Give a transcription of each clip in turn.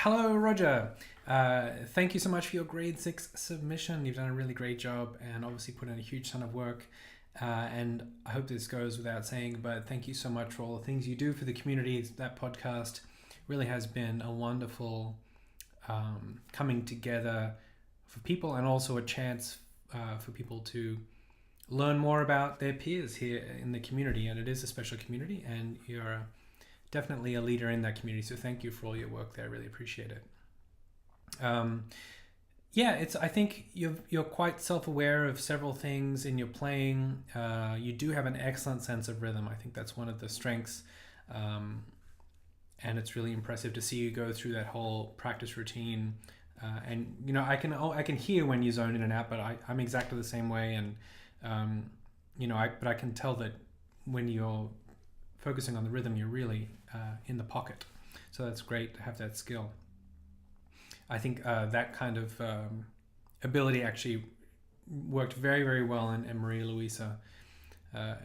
Hello, Roger. Thank you so much for your grade 6 submission. You've done a really great job and obviously put in a huge ton of work. And I hope this goes without saying, but thank you so much for all the things you do for the community. That podcast really has been a wonderful coming together for people, and also a chance for people to learn more about their peers here in the community. And it is a special community, and you're definitely a leader in that community. So thank you for all your work there. I really appreciate it. I think you're quite self-aware of several things in your playing. You do have an excellent sense of rhythm. I think that's one of the strengths. And it's really impressive to see you go through that whole practice routine. And I can hear when you zone in and out, but I'm exactly the same way. And but I can tell that when you're focusing on the rhythm, you're really in the pocket. So that's great to have that skill. I think that kind of ability actually worked very, very well in Maria Luisa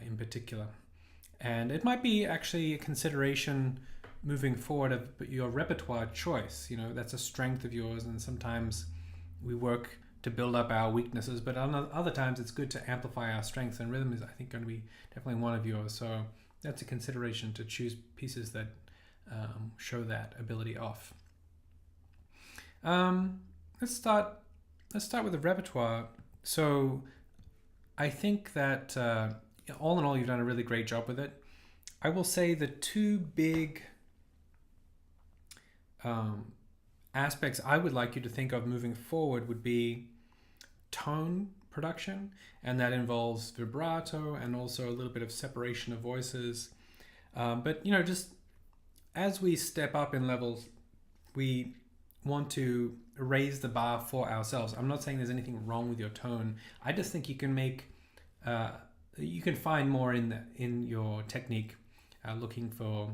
in particular. And it might be actually a consideration moving forward of your repertoire choice. That's a strength of yours, and sometimes we work to build up our weaknesses, but other times it's good to amplify our strengths, and rhythm is, I think, going to be definitely one of yours. So that's a consideration, to choose pieces that show that ability off. Let's start with the repertoire. So I think that all in all, you've done a really great job with it. I will say the two big aspects I would like you to think of moving forward would be tone production, and that involves vibrato and also a little bit of separation of voices. But just as we step up in levels, we want to raise the bar for ourselves. I'm not saying there's anything wrong with your tone. I just think you can find more in your technique, looking for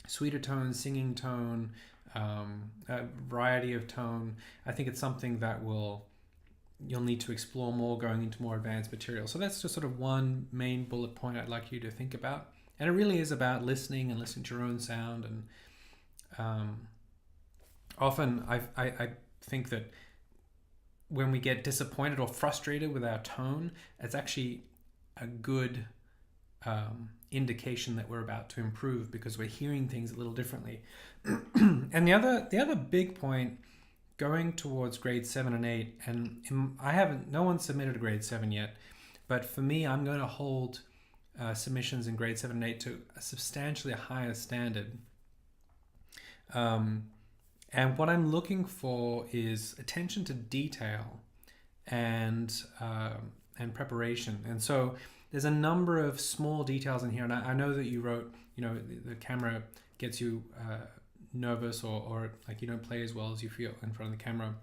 sweeter tone, singing tone, a variety of tone. I think it's something that you'll need to explore more going into more advanced material. So that's just sort of one main bullet point I'd like you to think about. And it really is about listening to your own sound. And often I think that when we get disappointed or frustrated with our tone, it's actually a good indication that we're about to improve, because we're hearing things a little differently. And the other big point going towards grade 7 and 8, and no one submitted a grade 7 yet, but for me, I'm going to hold submissions in grade 7 and 8 to a substantially higher standard. And what I'm looking for is attention to detail and preparation. And so there's a number of small details in here. And I know that you wrote, the camera gets you nervous, or like you don't play as well as you feel in front of the camera.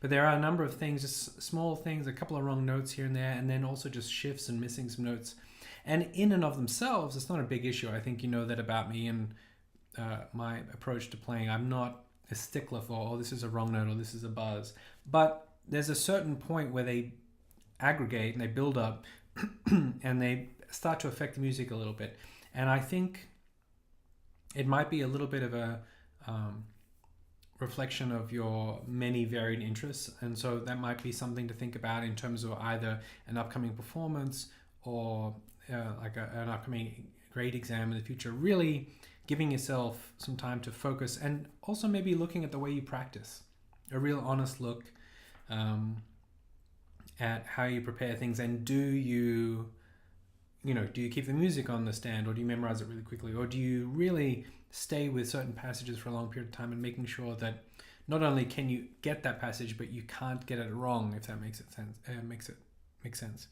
But there are a number of things, just small things, a couple of wrong notes here and there, and then also just shifts and missing some notes. And in and of themselves, it's not a big issue. I think you know that about me and my approach to playing. I'm not a stickler for, this is a wrong note or this is a buzz. But there's a certain point where they aggregate and they build up and they start to affect the music a little bit. And I think it might be a little bit of a reflection of your many varied interests. And so that might be something to think about in terms of either an upcoming performance or an upcoming grade exam in the future. Really giving yourself some time to focus, and also maybe looking at the way you practice. A real honest look at how you prepare things, and do you keep the music on the stand, or do you memorize it really quickly, or do you really stay with certain passages for a long period of time, and making sure that not only can you get that passage, but you can't get it wrong, if that makes sense.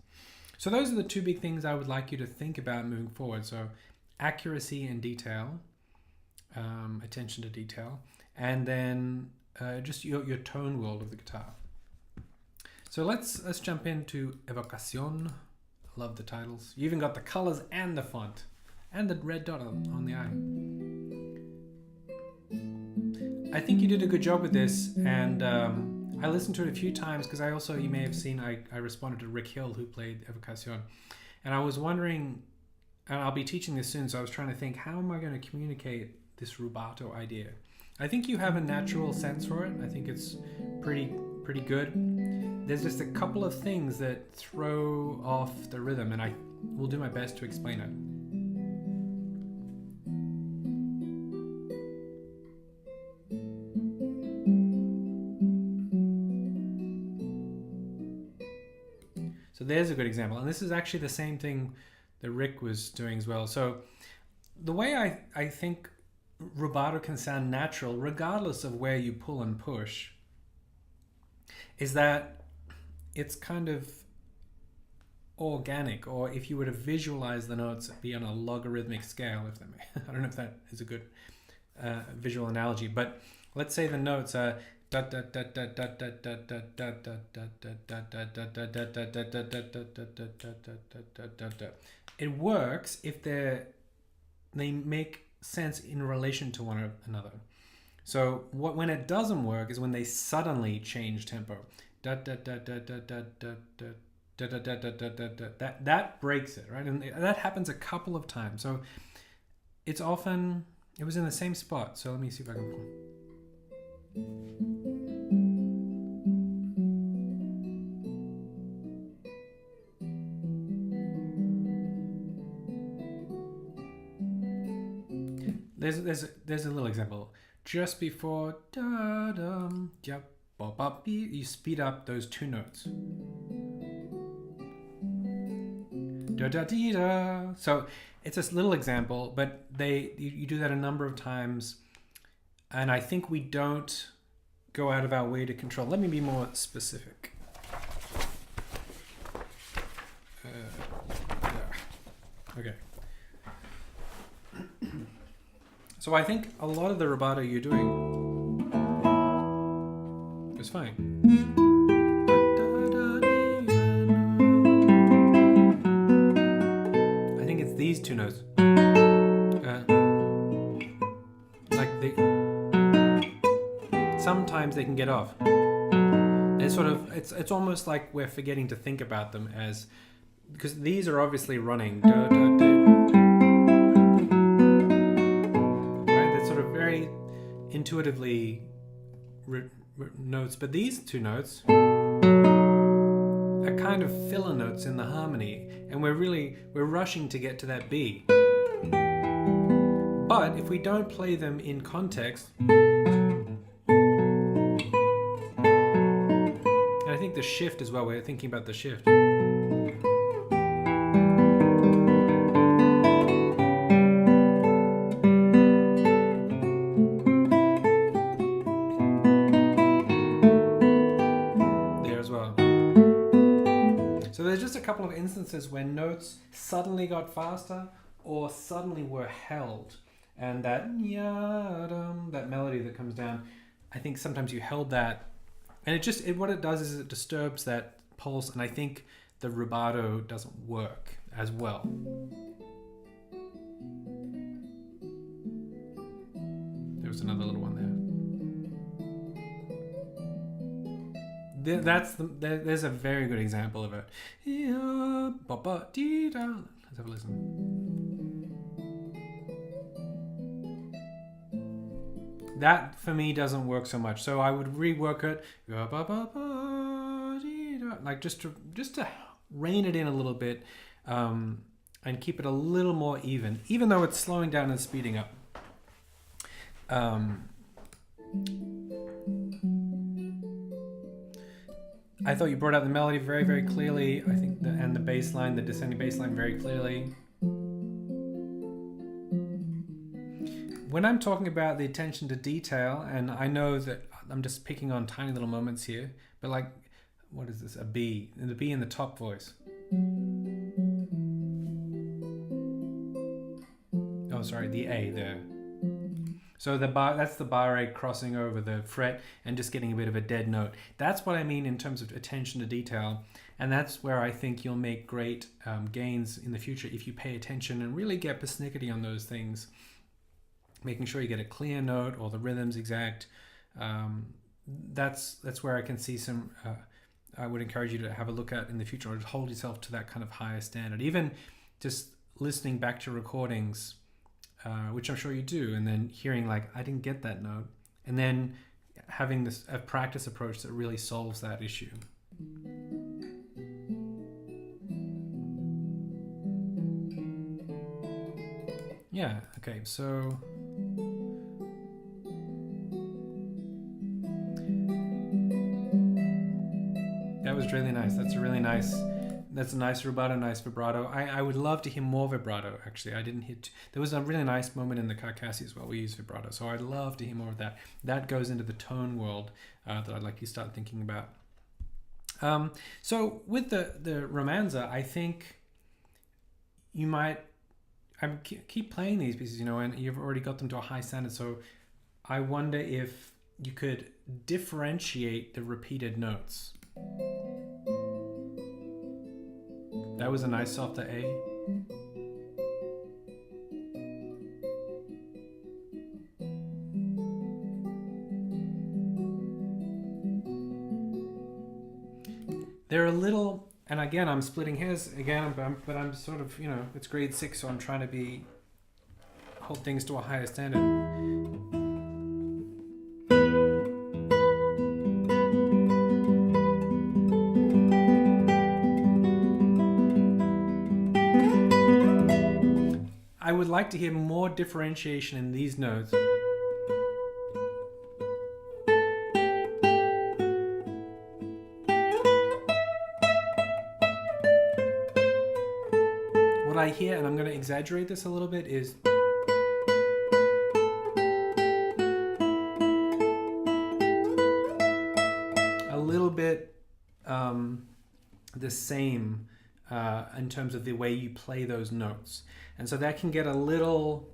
So those are the two big things I would like you to think about moving forward. So accuracy and detail, attention to detail, and then just your tone world of the guitar. So let's jump into Evocación. Love the titles. You even got the colors and the font and the red dot on the eye. I think you did a good job with this, and I listened to it a few times because I also, you may have seen, I responded to Rick Hill, who played Evocación, and I was wondering, and I'll be teaching this soon, so I was trying to think, how am I going to communicate this rubato idea? I think you have a natural sense for it. I think it's pretty good. There's just a couple of things that throw off the rhythm, and I will do my best to explain it. So there's a good example. And this is actually the same thing that Rick was doing as well. So the way I think rubato can sound natural, regardless of where you pull and push, is that it's kind of organic, or if you were to visualize the notes, be on a logarithmic scale, if that may. I don't know if that is a good visual analogy, but let's say the notes are it works if they make sense in relation to one another. So when it doesn't work is when they suddenly change tempo. That breaks it, right? And that happens a couple of times. So it's often, it was in the same spot. So let me see if I can pull. There's a little example. Just before you speed up those two notes. So it's a little example, but you do that a number of times, and I think we don't go out of our way to control. Let me be more specific. Okay. So I think a lot of the rubato you're doing is fine. I think it's these two notes. Sometimes they can get off. It's almost like we're forgetting to think about them as, because these are obviously running. Right? They're sort of very intuitively notes, but these two notes are kind of filler notes in the harmony, and we're rushing to get to that B. But if we don't play them in context, I think the shift as well, we're thinking about the shift. There as well. So there's just a couple of instances where notes suddenly got faster or suddenly were held. And that melody that comes down, I think sometimes you held that. And what it does is it disturbs that pulse, and I think the rubato doesn't work as well. There was another little one there. There's a very good example of it. Let's have a listen. That for me doesn't work so much, so I would rework it, like just to rein it in a little bit, and keep it a little more even though it's slowing down and speeding up. I thought you brought out the melody very, very clearly. I think and the bass line, the descending bass line, very clearly. When I'm talking about the attention to detail, and I know that I'm just picking on tiny little moments here, but like, what is this? A B, and the B in the top voice. Oh, sorry, the A there. So that's the bar A crossing over the fret and just getting a bit of a dead note. That's what I mean in terms of attention to detail, and that's where I think you'll make great gains in the future if you pay attention and really get persnickety on those things. Making sure you get a clear note or the rhythm's exact. That's where I can see some. I would encourage you to have a look at in the future, or to hold yourself to that kind of higher standard. Even just listening back to recordings, which I'm sure you do, and then hearing like, I didn't get that note. and then having this a practice approach that really solves that issue. Yeah, okay, so that was really nice. That's a nice rubato, nice vibrato. I would love to hear more vibrato, actually. I didn't hear there was a really nice moment in the Carcassi as well. We use vibrato, so I'd love to hear more of that. That goes into the tone world that I'd like you to start thinking about. So with the romanza, I think you might keep playing these pieces, and you've already got them to a high standard. So I wonder if you could differentiate the repeated notes. That was a nice softer A. They're a little, and again, I'm splitting hairs again, but I'm sort of, it's grade 6, so I'm trying to hold things to a higher standard. I would like to hear more differentiation in these notes. What I hear, and I'm going to exaggerate this a little bit, is a little bit the same in terms of the way you play those notes. And so that can get a little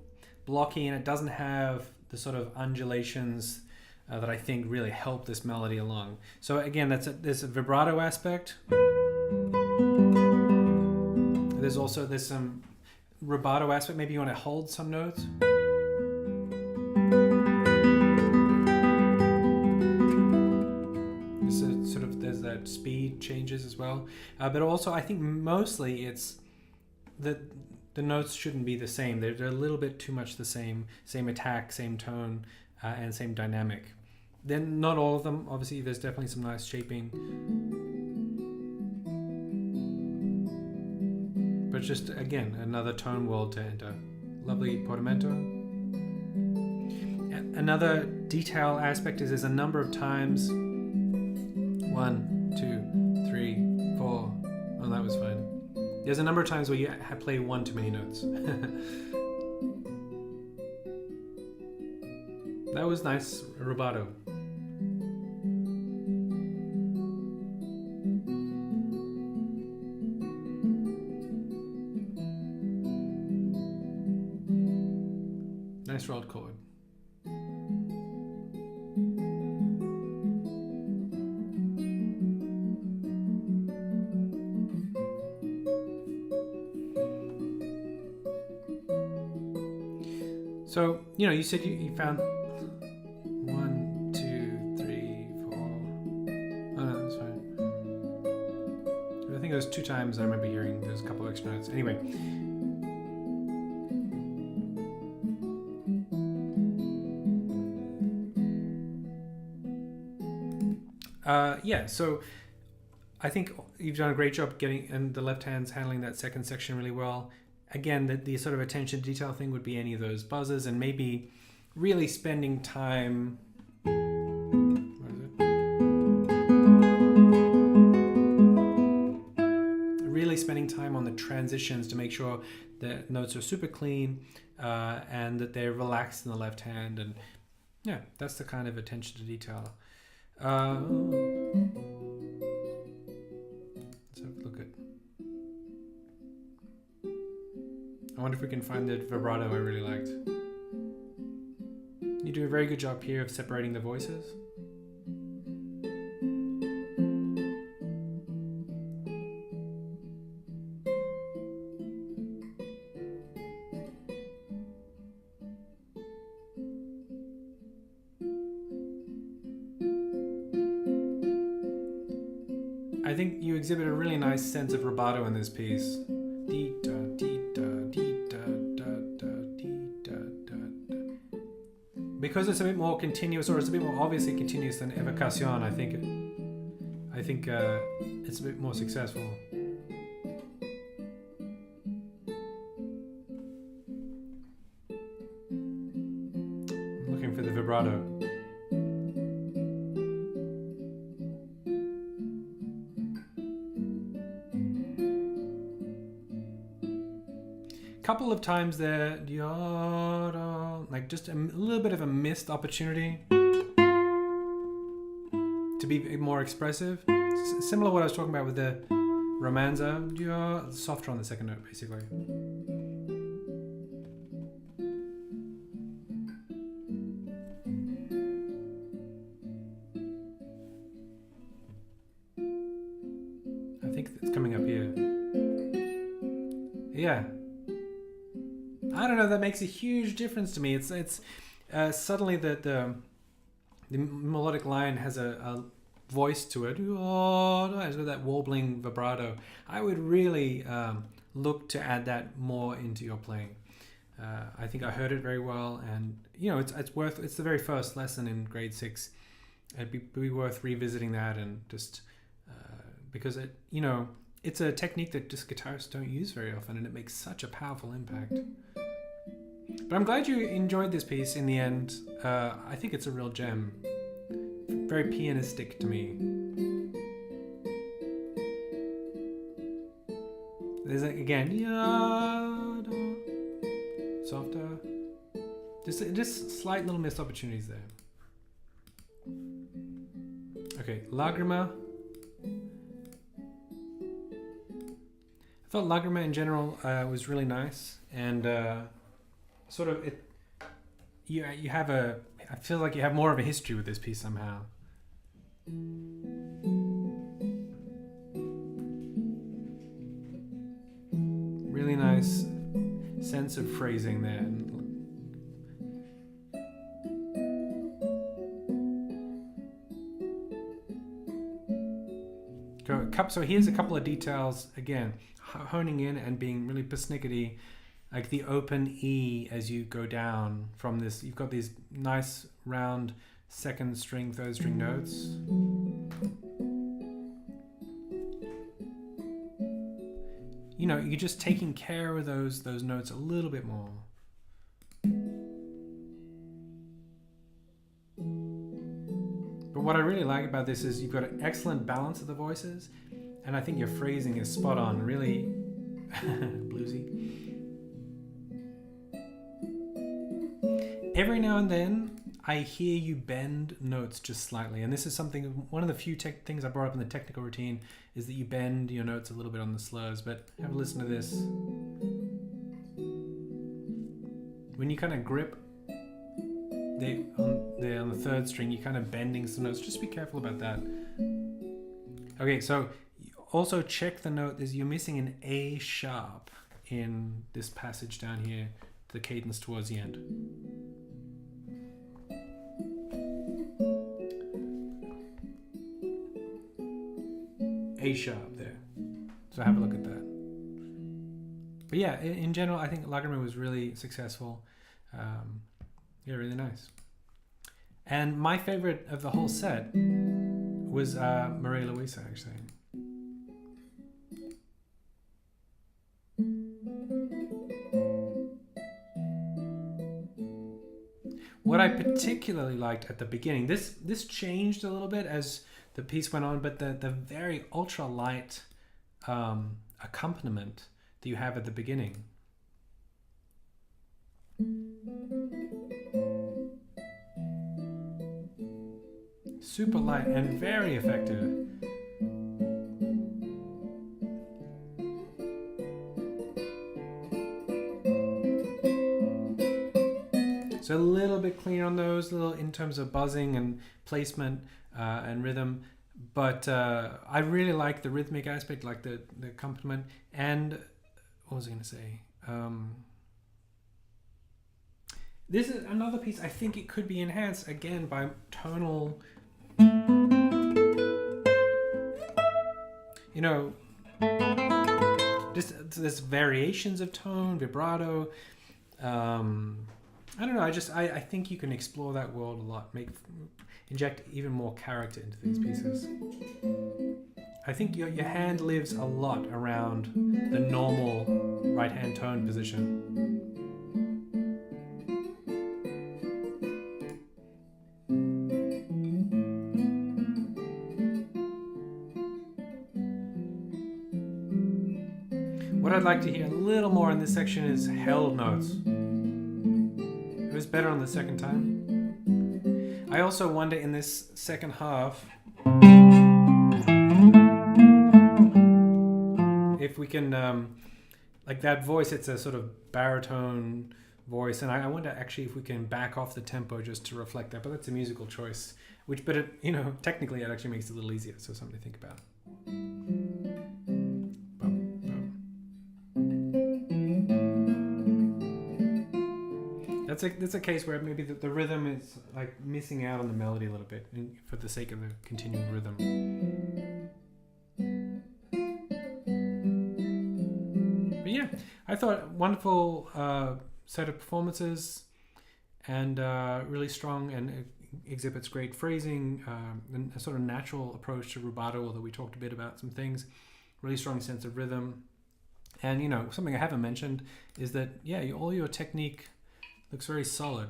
blocky, and it doesn't have the sort of undulations that I think really help this melody along. So again, there's a vibrato aspect. There's some rubato aspect. Maybe you want to hold some notes. There's that speed changes as well. But also I think mostly it's the notes shouldn't be the same. They're a little bit too much the same attack, same tone, and same dynamic. Then not all of them. Obviously, there's definitely some nice shaping. But just, again, another tone world to enter. Lovely portamento. Another detail aspect is there's a number of times. 1, 2, 3, 4. Oh, that was fine. There's a number of times where you play one too many notes. That was nice rubato. Nice rolled chord. So, you said you found 1, 2, 3, 4. Oh, no, that's fine. I think it was 2 times I remember hearing there's a couple extra notes. Anyway. Yeah, so I think you've done a great job and the left hand's handling that second section really well. Again, the sort of attention to detail thing would be any of those buzzes, and maybe really spending time. What is it? Really spending time on the transitions to make sure the notes are super clean and that they're relaxed in the left hand, and yeah, that's the kind of attention to detail. Let's have a look at. I wonder if we can find the vibrato I really liked. You do a very good job here of separating the voices. I think you exhibit a really nice sense of rubato in this piece. because it's a bit more continuous, or it's a bit more obviously continuous than Evocación, I think it's a bit more successful. I'm looking for the vibrato. Couple of times there, like just a little bit of a missed opportunity to be more expressive. Similar to what I was talking about with the romanza, softer on the second note, basically. I think it's coming up here. Yeah. I don't know, that makes a huge difference to me. It's suddenly the melodic line has a voice to it. It's with that warbling vibrato. I would really look to add that more into your playing. I think I heard it very well, and it's the very first lesson in grade 6. It'd be worth revisiting that, and just because it's a technique that just guitarists don't use very often, and it makes such a powerful impact. But I'm glad you enjoyed this piece in the end. I think it's a real gem. Very pianistic to me. There's again, softer. Just slight little missed opportunities there. Okay, Lagrima. I thought Lagrima in general was really nice, and sort of it. You have a. I feel like you have more of a history with this piece somehow. Really nice sense of phrasing there. So here's a couple of details again, honing in and being really persnickety, like the open E as you go down from this. You've got these nice round second string, third string notes. You're just taking care of those notes a little bit more. But what I really like about this is you've got an excellent balance of the voices, and I think your phrasing is spot on, really bluesy. Every now and then I hear you bend notes just slightly, and this is one of the few things I brought up in the technical routine is that you bend your notes a little bit on the slurs. But have a listen to this. When you kind of grip on the third string, you're kind of bending some notes. Just be careful about that. Okay, so also check the note. You're missing an A sharp in this passage down here, the cadence towards the end. A sharp there. So have a look at that. But yeah, in general, I think Lagrima was really successful. Yeah, really nice. And my favorite of the whole set was Maria Luisa, actually. What I particularly liked at the beginning, this changed a little bit as the piece went on, but the very ultra light accompaniment that you have at the beginning. Super light and very effective. So a little bit cleaner on those, in terms of buzzing and placement and rhythm, but I really like the rhythmic aspect, like the accompaniment. And what was I going to say? This is another piece. I think it could be enhanced again by tonal. Just there's variations of tone, vibrato. I don't know. I think you can explore that world a lot. Inject even more character into these pieces. I think your hand lives a lot around the normal right hand tone position. What I'd like to hear a little more in this section is held notes. It was better on the second time. I also wonder in this second half if we can, like that voice, it's a sort of baritone voice, and I wonder actually if we can back off the tempo just to reflect that, but that's a musical choice, but it, technically it actually makes it a little easier, so something to think about. That's a case where maybe the rhythm is like missing out on the melody a little bit for the sake of the continuing rhythm. But yeah, I thought wonderful set of performances, and really strong, and exhibits great phrasing, and a sort of natural approach to rubato, although we talked a bit about some things. Really strong sense of rhythm. And something I haven't mentioned is that all your technique looks very solid,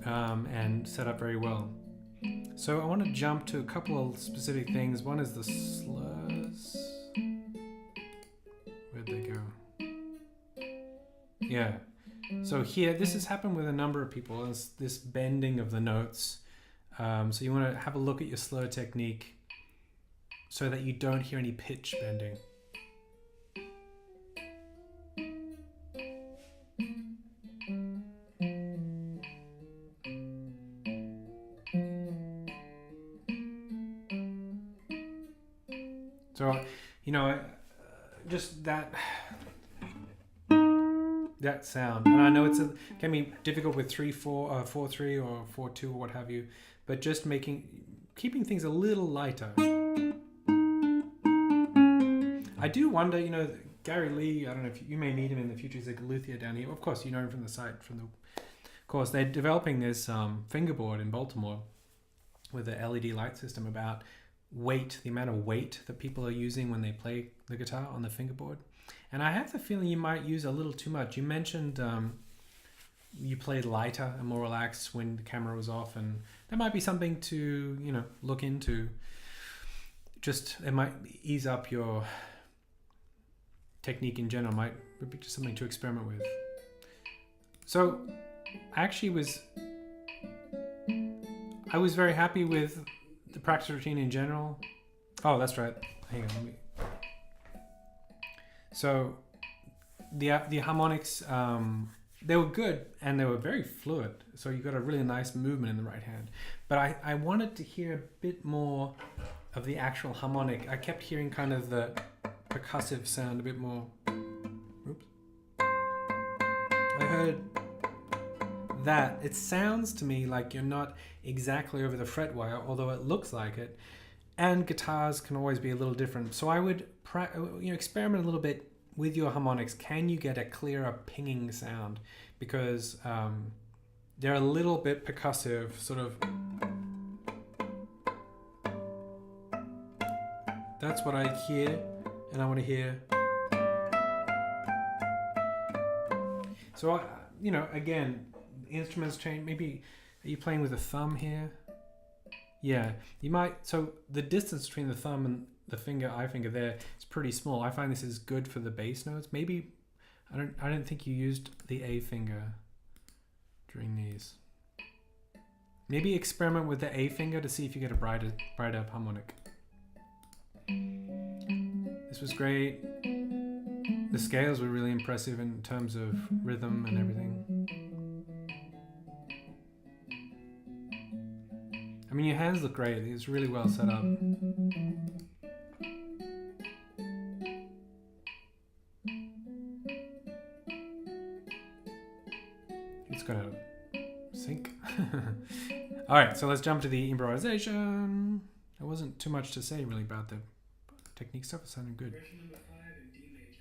and set up very well. So I want to jump to a couple of specific things. One is the slurs. Where'd they go? Yeah. So here, this has happened with a number of people. There's this bending of the notes. So you want to have a look at your slur technique so that you don't hear any pitch bending. So, just that sound, and I know it can be difficult with 3/4, 4/3, or 4/2, or what have you, but just keeping things a little lighter. I do wonder, Gary Lee, I don't know if you may meet him in the future. He's a luthier down here. Of course, you know him from the site, of course, they're developing this fingerboard in Baltimore with an LED light system about weight, the amount of weight that people are using when they play the guitar on the fingerboard. And I have the feeling you might use a little too much. You mentioned you played lighter and more relaxed when the camera was off, and that might be something to look into. Just it might ease up your technique in general. Might be just something to experiment with. So I was very happy with the practice routine in general. Oh, that's right. Hang on. So the harmonics, they were good, and they were very fluid. So you got a really nice movement in the right hand. But I wanted to hear a bit more of the actual harmonic. I kept hearing kind of the percussive sound a bit more. Oops. I heard that. It sounds to me like you're not exactly over the fret wire, although it looks like it. And guitars can always be a little different. So I would experiment a little bit with your harmonics. Can you get a clearer pinging sound? Because they're a little bit percussive, sort of. That's what I hear, and I want to hear. So, again, the instruments change. Maybe, are you playing with a thumb here? Yeah, you might. So the distance between the thumb and the eye finger there is pretty small. I find this is good for the bass notes. Maybe, I don't think you used the A finger during these. Maybe experiment with the A finger to see if you get a brighter harmonic. This was great. The scales were really impressive in terms of rhythm and everything. I mean, your hands look great. It's really well set up. It's gonna sync. All right, so let's jump to the improvisation. There wasn't too much to say really about the technique stuff. It sounded good. Version number 5 in D major.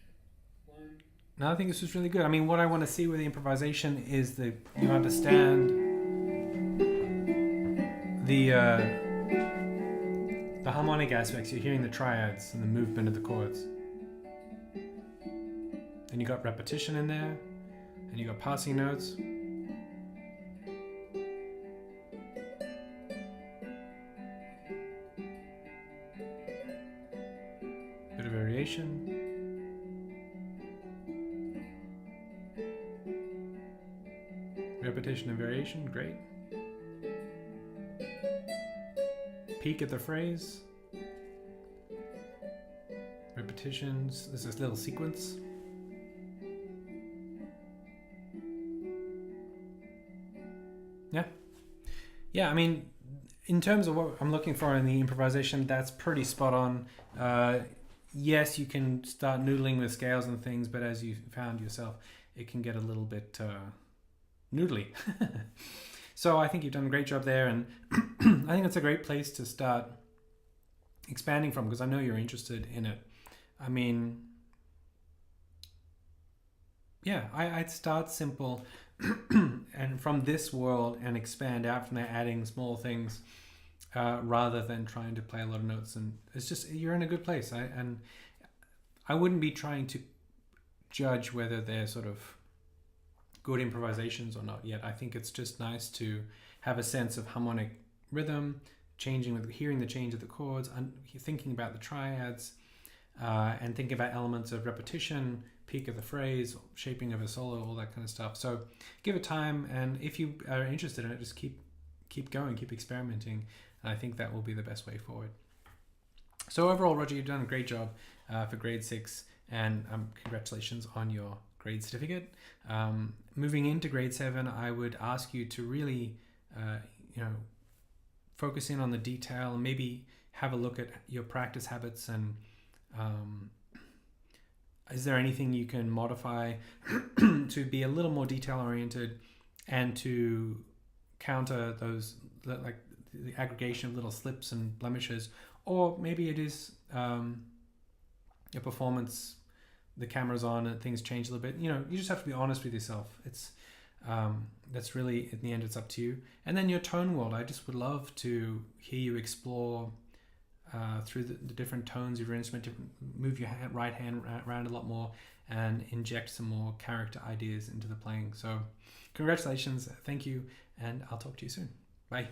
1, No, I think this was really good. I mean, what I want to see with the improvisation is that you understand the harmonic aspects. You're hearing the triads and the movement of the chords. And you got repetition in there, and you got passing notes. Bit of variation. Repetition and variation, great. Peak at the phrase. Repetitions, there's this little sequence. Yeah, I mean, in terms of what I'm looking for in the improvisation, that's pretty spot on. Yes, you can start noodling with scales and things, but as you found yourself, it can get a little bit noodly. So I think you've done a great job there, and I think it's a great place to start expanding from, because I know you're interested in it. I mean, yeah, I'd start simple and from this world and expand out from there, adding small things rather than trying to play a lot of notes. And it's just, you're in a good place. And I wouldn't be trying to judge whether they're sort of good improvisations or not yet. I think it's just nice to have a sense of harmonic rhythm, changing with hearing the change of the chords, and thinking about the triads, and thinking about elements of repetition, peak of the phrase, shaping of a solo, all that kind of stuff. So give it time, and if you are interested in it, just keep going, keep experimenting, and I think that will be the best way forward. So overall, Roger, you've done a great job for grade 6, and congratulations on your grade certificate. Moving into grade 7, I would ask you to really focus in on the detail, and maybe have a look at your practice habits, and is there anything you can modify to be a little more detail oriented and to counter those, like the aggregation of little slips and blemishes, or maybe it is your performance, the camera's on and things change a little bit. You just have to be honest with yourself. It's that's really, in the end, it's up to you. And then your tone world, I just would love to hear you explore through the different tones of your instrument, move your right hand around a lot more, and inject some more character ideas into the playing. So congratulations, thank you, and I'll talk to you soon. Bye.